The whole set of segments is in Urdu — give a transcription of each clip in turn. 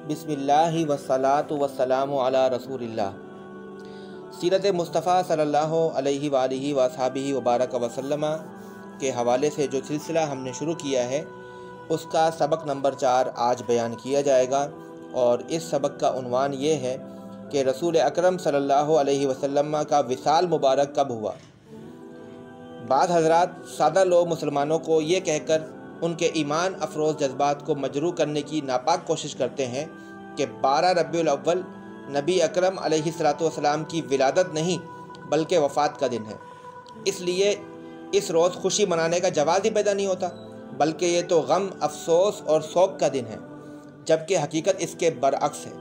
بسم اللہ والصلاۃ والسلام علی رسول اللہ۔ سیرت مصطفیٰ صلی اللہ علیہ وآلہ وصحبہ وبارک وسلم کے حوالے سے جو سلسلہ ہم نے شروع کیا ہے اس کا سبق نمبر 4 آج بیان کیا جائے گا، اور اس سبق کا عنوان یہ ہے کہ رسول اکرم صلی اللہ علیہ وسلم کا وصال مبارک کب ہوا۔ بعض حضرات سادہ لوگ مسلمانوں کو یہ کہہ کر ان کے ایمان افروز جذبات کو مجروح کرنے کی ناپاک کوشش کرتے ہیں کہ 12 ربیع الاول نبی اکرم علیہ السلام کی ولادت نہیں بلکہ وفات کا دن ہے، اس لیے اس روز خوشی منانے کا جواز ہی پیدا نہیں ہوتا، بلکہ یہ تو غم، افسوس اور سوگ کا دن ہے، جبکہ حقیقت اس کے برعکس ہے۔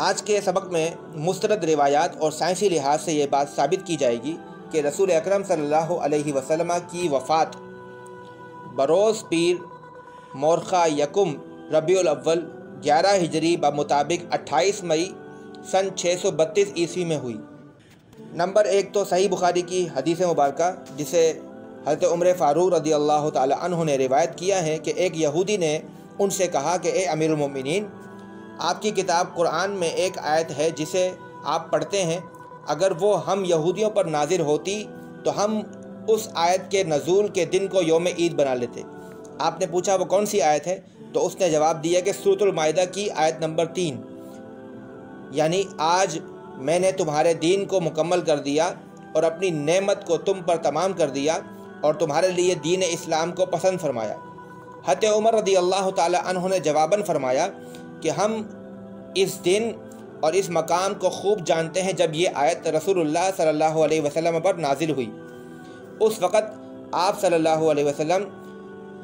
آج کے سبق میں مستند روایات اور سائنسی لحاظ سے یہ بات ثابت کی جائے گی کہ رسول اکرم صلی اللہ علیہ وسلم کی وفات بروز پیر مورخہ یکم ربیع الاول 11 ہجری بمطابق 28 مئی سن 632 عیسوی میں ہوئی۔ نمبر 1 تو صحیح بخاری کی حدیث مبارکہ، جسے حضرت عمر فاروق رضی اللہ تعالی عنہ نے روایت کیا ہے کہ ایک یہودی نے ان سے کہا کہ اے امیر المومنین، آپ کی کتاب قرآن میں ایک آیت ہے جسے آپ پڑھتے ہیں، اگر وہ ہم یہودیوں پر نازل ہوتی تو ہم اس آیت کے نزول کے دن کو یوم عید بنا لیتے۔ آپ نے پوچھا وہ کون سی آیت ہے، تو اس نے جواب دیا کہ سورۃ المائدہ کی آیت نمبر 3، یعنی آج میں نے تمہارے دین کو مکمل کر دیا اور اپنی نعمت کو تم پر تمام کر دیا اور تمہارے لیے دین اسلام کو پسند فرمایا۔ حضرت عمر رضی اللہ تعالی عنہ نے جواباً فرمایا کہ ہم اس دن اور اس مقام کو خوب جانتے ہیں جب یہ آیت رسول اللہ صلی اللہ علیہ وسلم پر نازل ہوئی۔ اس وقت آپ صلی اللہ علیہ وسلم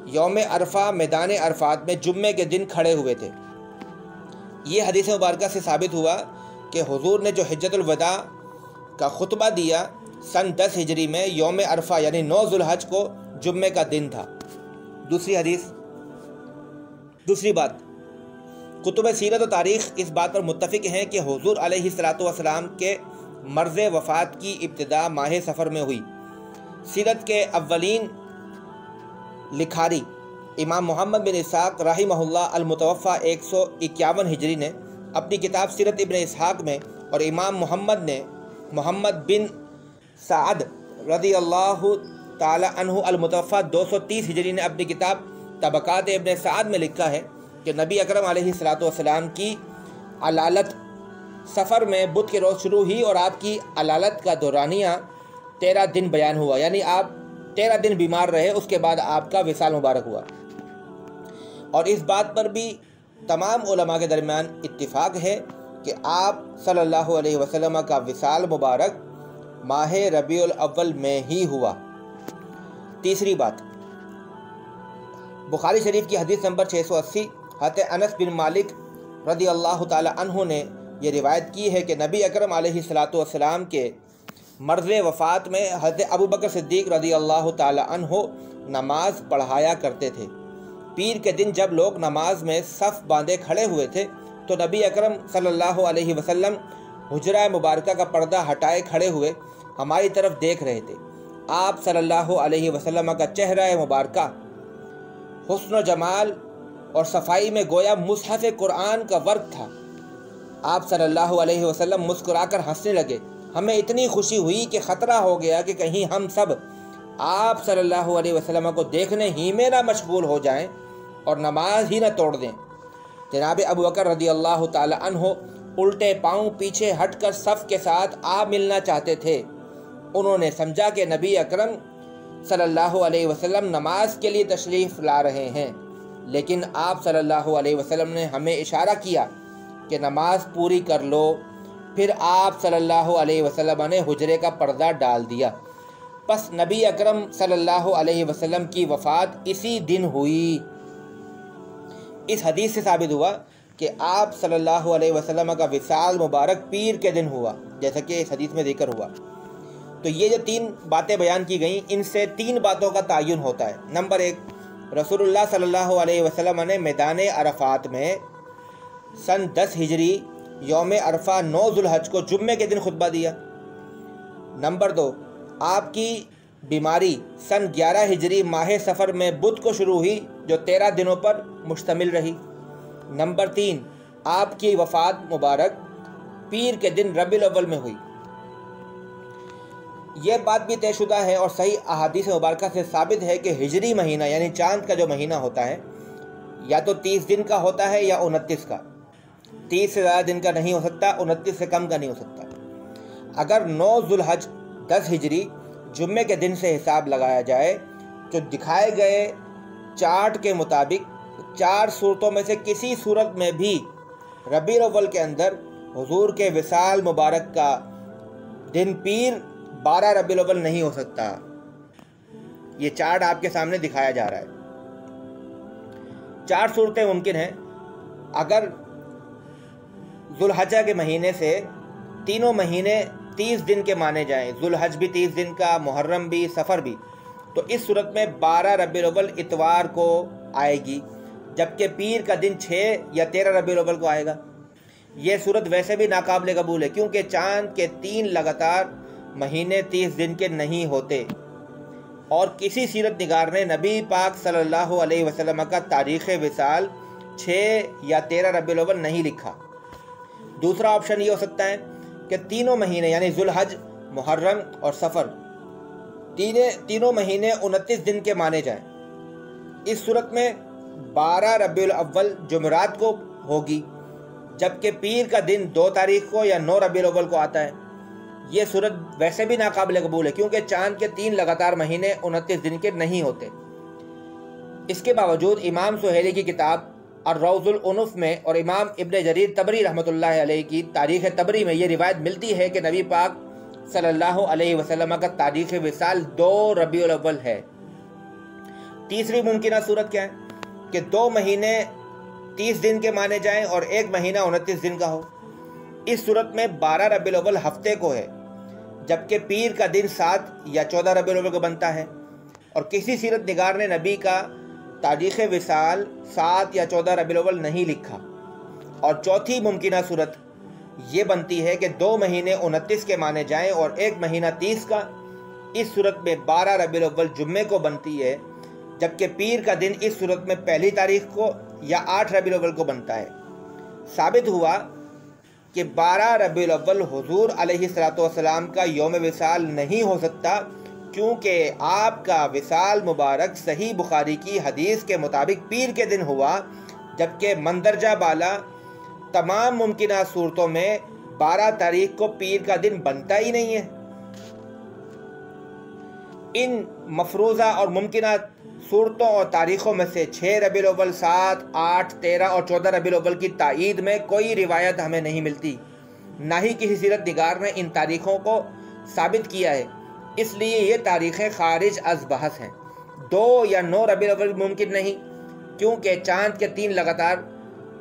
یوم عرفہ میدان عرفات میں جمعے کے دن کھڑے ہوئے تھے۔ یہ حدیث مبارکہ سے ثابت ہوا کہ حضور نے جو حجۃ الوداع کا خطبہ دیا سن 10 ہجری میں یوم عرفہ یعنی 9 ذوالحج کو جمعے کا دن تھا۔ دوسری بات، کتب سیرت و تاریخ اس بات پر متفق ہیں کہ حضور علیہ السلام کے مرض وفات کی ابتدا ماہ سفر میں ہوئی۔ سیرت کے اولین لکھاری امام محمد بن اسحاق رحمہ اللہ المتوفی 151 ہجری نے اپنی کتاب سیرت ابن اسحاق میں، اور امام محمد نے محمد بن سعد رضی اللہ تعالی عنہ المتوفی 230 ہجری نے اپنی کتاب طبقات ابن سعد میں لکھا ہے کہ نبی اکرم علیہ السلام کی علالت سفر میں بدھ کے روز شروع ہوئی اور آپ کی علالت کا دورانیہ 13 دن بیان ہوا، یعنی آپ 13 دن بیمار رہے، اس کے بعد آپ کا وصال مبارک ہوا۔ اور اس بات پر بھی تمام علماء کے درمیان اتفاق ہے کہ آپ صلی اللہ علیہ وسلم کا وصال مبارک ماہ ربیع الاول میں ہی ہوا۔ تیسری بات، بخاری شریف کی حدیث نمبر 680، حضرت انس بن مالک رضی اللہ تعالی عنہ نے یہ روایت کی ہے کہ نبی اکرم علیہ السلام کے مرض وفات میں حضرت ابوبکر صدیق رضی اللہ تعالی عنہ نماز پڑھایا کرتے تھے۔ پیر کے دن جب لوگ نماز میں صف باندھے کھڑے ہوئے تھے تو نبی اکرم صلی اللہ علیہ وسلم حجرہ مبارکہ کا پردہ ہٹائے کھڑے ہوئے ہماری طرف دیکھ رہے تھے۔ آپ صلی اللہ علیہ وسلم کا چہرہ مبارکہ حسن و جمال اور صفائی میں گویا مصحف قرآن کا ورق تھا۔ آپ صلی اللہ علیہ وسلم مسکرا کر ہنسنے لگے۔ ہمیں اتنی خوشی ہوئی کہ خطرہ ہو گیا کہ کہیں ہم سب آپ صلی اللہ علیہ وسلم کو دیکھنے ہی میں نہ مشغول ہو جائیں اور نماز ہی نہ توڑ دیں۔ جناب ابوبکر رضی اللہ تعالی عنہ الٹے پاؤں پیچھے ہٹ کر صف کے ساتھ آ ملنا چاہتے تھے۔ انہوں نے سمجھا کہ نبی اکرم صلی اللہ علیہ وسلم نماز کے لیے تشریف لا رہے ہیں، لیکن آپ صلی اللہ علیہ وسلم نے ہمیں اشارہ کیا کہ نماز پوری کر لو۔ پھر آپ صلی اللہ علیہ وسلم نے حجرے کا پردہ ڈال دیا۔ پس نبی اکرم صلی اللہ علیہ وسلم کی وفات اسی دن ہوئی۔ اس حدیث سے ثابت ہوا کہ آپ صلی اللہ علیہ وسلم کا وصال مبارک پیر کے دن ہوا، جیسا کہ اس حدیث میں ذکر ہوا۔ تو یہ جو 3 باتیں بیان کی گئیں، ان سے 3 باتوں کا تعین ہوتا ہے۔ نمبر 1، رسول اللہ صلی اللہ علیہ وسلم نے میدان عرفات میں سن 10 ہجری یوم عرفہ 9 ذوالحج کو جمعے کے دن خطبہ دیا۔ نمبر 2، آپ کی بیماری سن 11 ہجری ماہ سفر میں بدھ کو شروع ہوئی، جو 13 دنوں پر مشتمل رہی۔ نمبر 3، آپ کی وفات مبارک پیر کے دن ربیع الاول میں ہوئی۔ یہ بات بھی طے شدہ ہے اور صحیح احادیث مبارکہ سے ثابت ہے کہ ہجری مہینہ یعنی چاند کا جو مہینہ ہوتا ہے یا تو 30 دن کا ہوتا ہے یا 29 کا۔ 30 سے زیادہ دن کا نہیں ہو سکتا، 29 سے کم کا نہیں ہو سکتا۔ اگر 9 ذوالحج 10 ہجری جمعے کے دن سے حساب لگایا جائے تو دکھائے گئے چارٹ کے مطابق 4 صورتوں میں سے کسی صورت میں بھی ربیع الاول کے اندر حضور کے وصال مبارک کا دن پیر 12 ربیع الاول نہیں ہو سکتا۔ یہ چارٹ آپ کے سامنے دکھایا جا رہا ہے۔ 4 صورتیں ممکن ہیں۔ اگر ذوالحجہ کے مہینے سے تینوں مہینے 30 دن کے مانے جائیں، ذوالحج بھی 30 دن کا، محرم بھی، سفر بھی، تو اس صورت میں 12 ربیع الاول اتوار کو آئے گی، جبکہ پیر کا دن 6 یا 13 ربیع الاول کو آئے گا۔ یہ صورت ویسے بھی ناقابل قبول ہے کیونکہ چاند کے 3 لگاتار مہینے 30 دن کے نہیں ہوتے، اور کسی سیرت نگار نے نبی پاک صلی اللہ علیہ وسلم کا تاریخ وصال 6 یا 13 ربیع الاول نہیں لکھا۔ دوسرا آپشن یہ ہو سکتا ہے کہ تینوں مہینے یعنی ذوالحج، محرم اور سفر تینوں مہینے 29 دن کے مانے جائیں۔ اس صورت میں 12 ربیع الاول جمعرات کو ہوگی، جبکہ پیر کا دن 2 تاریخ کو یا 9 ربیع الاول کو آتا ہے۔ یہ صورت ویسے بھی ناقابل قبول ہے کیونکہ چاند کے 3 لگاتار مہینے 29 دن کے نہیں ہوتے۔ اس کے باوجود امام سہیلی کی کتاب الروض العنف میں اور امام ابن جریر طبری رحمۃ اللہ علیہ کی تاریخ طبری میں یہ روایت ملتی ہے کہ نبی پاک صلی اللہ علیہ وسلم کا تاریخ وصال 2 ربیع الاول ہے۔ تیسری ممکنہ صورت کیا ہے کہ 2 مہینے 30 دن کے مانے جائیں اور 1 مہینہ 29 دن کا ہو۔ اس صورت میں 12 ربیع الاول ہفتے کو ہے، جبکہ پیر کا دن 7 یا 14 ربیع الاول کو بنتا ہے، اور کسی سیرت نگار نے نبی کا تاریخ وصال 7 یا 14 ربیع الاول نہیں لکھا۔ اور چوتھی ممکنہ صورت یہ بنتی ہے کہ 2 مہینے 29 کے مانے جائیں اور 1 مہینہ 30 کا۔ اس صورت میں 12 ربیع الاول جمعے کو بنتی ہے، جبکہ پیر کا دن اس صورت میں 1 تاریخ کو یا 8 ربیع الاول کو بنتا ہے۔ ثابت ہوا کہ 12 ربیع الاول حضور علیہ السلام کا یوم وصال نہیں ہو سکتا، کیونکہ آپ کا وصال مبارک صحیح بخاری کی حدیث کے مطابق پیر کے دن ہوا، جبکہ مندرجہ بالا تمام ممکنہ صورتوں میں 12 تاریخ کو پیر کا دن بنتا ہی نہیں ہے۔ ان مفروضہ اور ممکنہ صورتوں اور تاریخوں میں سے 6 ربیع الاول، 7، 8، 13 اور 14 ربیع الاول کی تائید میں کوئی روایت ہمیں نہیں ملتی، نہ ہی کسی سیرت نگار نے ان تاریخوں کو ثابت کیا ہے۔ اس لیے یہ تاریخیں خارج از بحث ہیں۔ 2 یا 9 ربیع الاول ممکن نہیں، کیونکہ چاند کے 3 لگاتار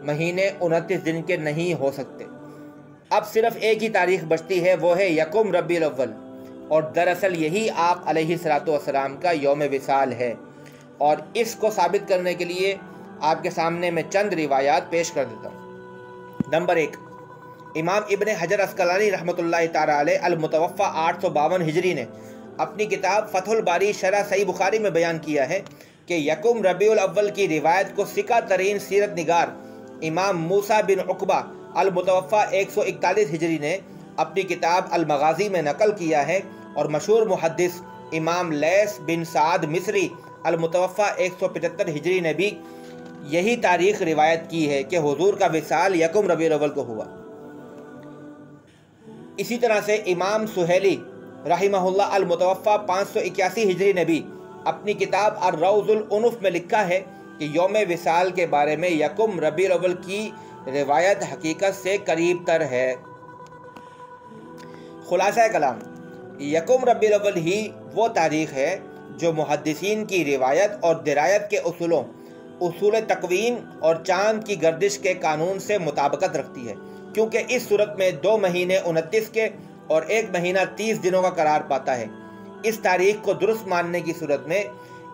مہینے 29 دن کے نہیں ہو سکتے۔ اب صرف ایک ہی تاریخ بچتی ہے، وہ ہے 1 ربیع الاول، اور دراصل یہی آپ علیہ السلام کا یوم وصال ہے۔ اور اس کو ثابت کرنے کے لیے آپ کے سامنے میں چند روایات پیش کر دیتا ہوں۔ نمبر 1، امام ابن حجر عسقلانی رحمۃ اللہ تعالی علیہ المتوفی 852 ہجری نے اپنی کتاب فتح الباری شرح صحیح بخاری میں بیان کیا ہے کہ 1 ربیع الاول کی روایت کو ثقہ ترین سیرت نگار امام موسیٰ بن عقبہ المتوفی 141 ہجری نے اپنی کتاب المغازی میں نقل کیا ہے، اور مشہور محدث امام لیث بن سعد مصری المتوفی 175 ہجری نے بھی یہی تاریخ روایت کی ہے کہ حضور کا وصال 1 ربیع الاول کو ہوا۔ اسی طرح سے امام سہیلی رحمہ اللہ المتوفی 581 ہجری نے بھی اپنی کتاب الروض العنف میں لکھا ہے کہ یوم وصال کے بارے میں 1 ربیع الاول کی روایت حقیقت سے قریب تر ہے۔ خلاصہ کلام، 1 ربیع الاول ہی وہ تاریخ ہے جو محدثین کی روایت اور درایت کے اصول تقویم اور چاند کی گردش کے قانون سے مطابقت رکھتی ہے، کیونکہ اس صورت میں 2 مہینے 29 کے اور 1 مہینہ 30 دنوں کا قرار پاتا ہے۔ اس تاریخ کو درست ماننے کی صورت میں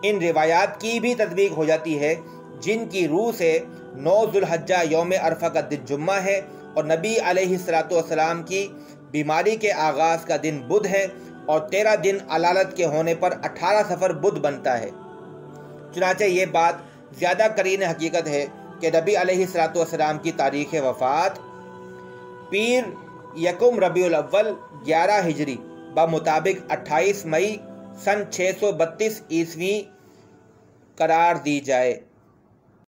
ان روایات کی بھی تطبیق ہو جاتی ہے، جن کی روح سے 9 ذوالحجہ یوم عرفہ کا دن جمعہ ہے، اور نبی علیہ السلام کی بیماری کے آغاز کا دن بدھ ہے، اور 13 دن علالت کے ہونے پر 18 سفر بدھ بنتا ہے۔ چنانچہ یہ بات زیادہ قرین حقیقت ہے کہ نبی علیہ الصلوۃ والسلام کی تاریخ وفات پیر یکم ربیع الاول 11 ہجری بمطابق 28 مئی سن 632 عیسوی قرار دی جائے۔